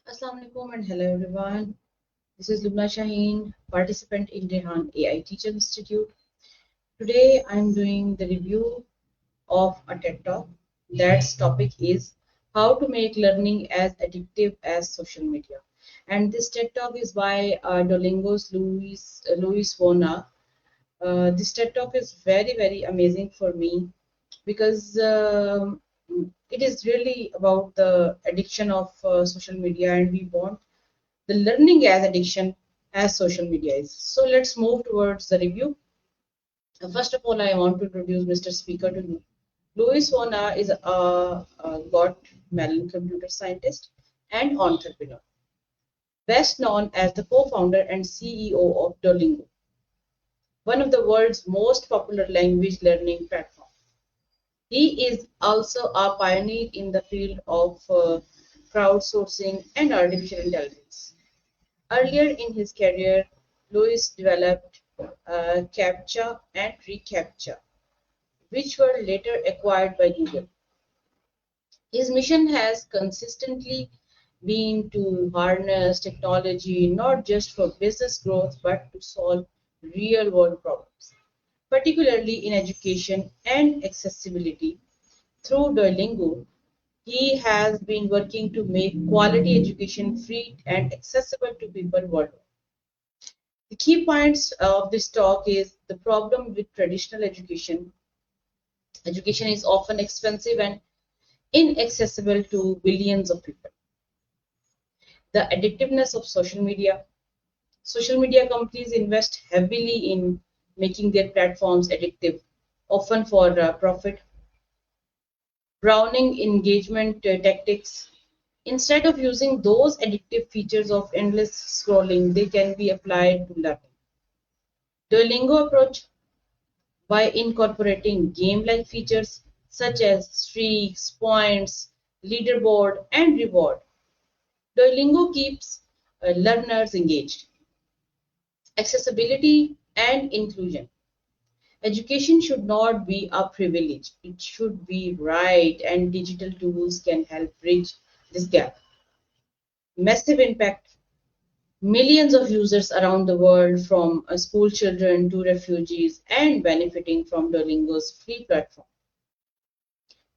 Assalamu alaikum and hello everyone. This is Lubna Shaheen, participant in Rehan AI Teacher Institute. Today I'm doing the review of a TED Talk. That's topic is how to make learning as addictive as social media. And this TED Talk is by Duolingo's Luis von Ahn. This TED Talk is very amazing for me because it is really about the addiction of social media, and we want the learning as addiction as social media is. So let's move towards the review. First of all, I want to introduce Mr. Speaker to you. Luis von Ahn is a Guatemalan computer scientist and entrepreneur, best known as the co-founder and CEO of Duolingo, one of the world's most popular language learning platforms. He is also a pioneer in the field of crowdsourcing and artificial intelligence. Earlier in his career, Luis developed CAPTCHA and reCAPTCHA, which were later acquired by Google. His mission has consistently been to harness technology not just for business growth but to solve real world problems, particularly in education and accessibility. Through Duolingo, he has been working to make quality education free and accessible to people worldwide. The key points of this talk is the problem with traditional education. Education is often expensive and inaccessible to billions of people. The addictiveness of social media. Social media companies invest heavily in making their platforms addictive, often for profit. Browning engagement tactics. Instead of using those addictive features of endless scrolling, they can be applied to learning. Duolingo approach by incorporating game-like features such as streaks, points, leaderboard, and reward. Duolingo keeps learners engaged. Accessibility and inclusion. Education should not be a privilege. It should be right, and digital tools can help bridge this gap. Massive impact. Millions of users around the world, from school children to refugees, and benefiting from Duolingo's free platform.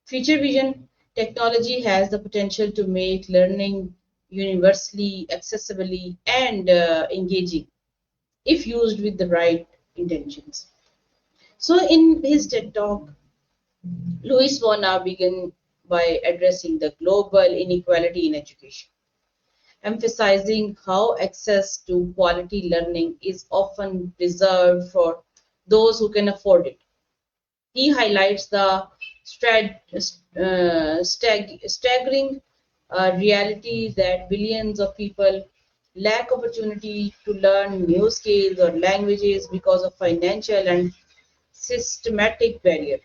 Future vision. Technology has the potential to make learning universally accessible and engaging if used with the right intentions. So, in his TED Talk, Luis von Ahn began by addressing the global inequality in education, emphasizing how access to quality learning is often reserved for those who can afford it. He highlights the staggering reality that billions of people lack opportunity to learn new skills or languages because of financial and systematic barrier.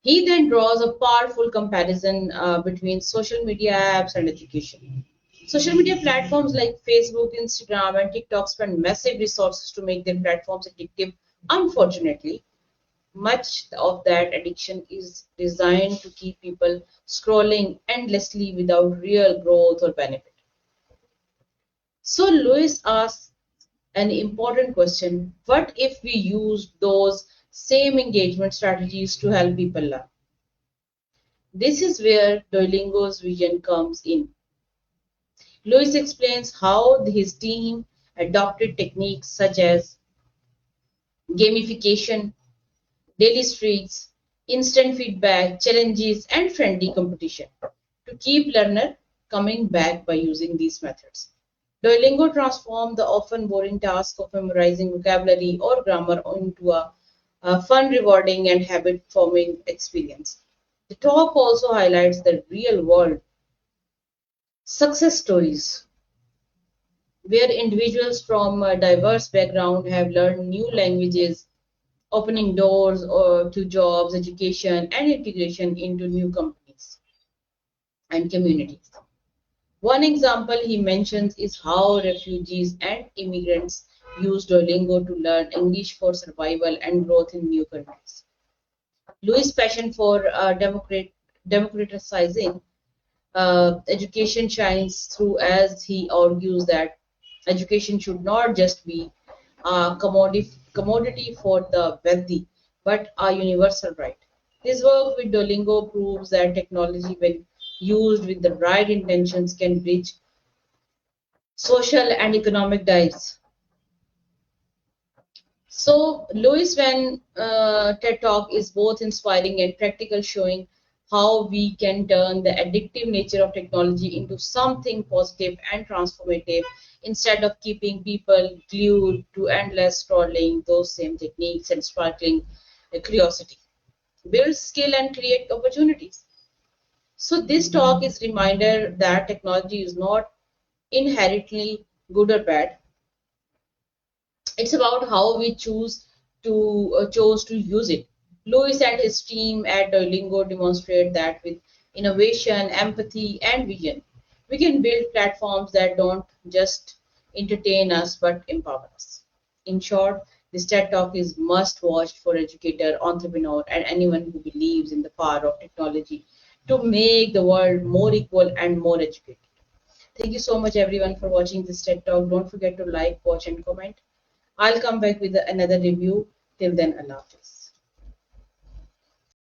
He then draws a powerful comparison between social media apps and education. Social media platforms like Facebook, Instagram, and TikTok spend massive resources to make their platforms addictive. Unfortunately, much of that addiction is designed to keep people scrolling endlessly without real growth or benefit. So Lewis asks an important question: what if we use those same engagement strategies to help people learn? This is where Duolingo's vision comes in. Lewis explains how his team adopted techniques such as gamification, daily streaks, instant feedback, challenges, and friendly competition to keep learner coming back by using these methods. Duolingo transformed the often boring task of memorizing vocabulary or grammar into a fun, rewarding, and habit-forming experience. The talk also highlights the real-world success stories where individuals from a diverse background have learned new languages, opening doors to jobs, education, and integration into new companies and communities. One example he mentions is how refugees and immigrants use Duolingo to learn English for survival and growth in new countries. Louis' passion for democratizing education shines through as he argues that education should not just be a commodity for the wealthy, but a universal right. His work with Duolingo proves that technology, when used with the right intentions, can bridge social and economic divides. So, Luis Van TED Talk is both inspiring and practical, showing how we can turn the addictive nature of technology into something positive and transformative instead of keeping people glued to endless scrolling those same techniques and sparkling curiosity. Build skill and create opportunities. So, this talk is reminder that technology is not inherently good or bad. It's about how we chose to use it. Lewis and his team at Duolingo demonstrate that with innovation, empathy, and vision, we can build platforms that don't just entertain us but empower us. In short, this TED Talk is must watch for educator, entrepreneur, and anyone who believes in the power of technology to make the world more equal and more educated. Thank you so much everyone for watching this TED Talk. Don't forget to like, watch, and comment. I'll come back with another review. Till then, Allah Hafiz.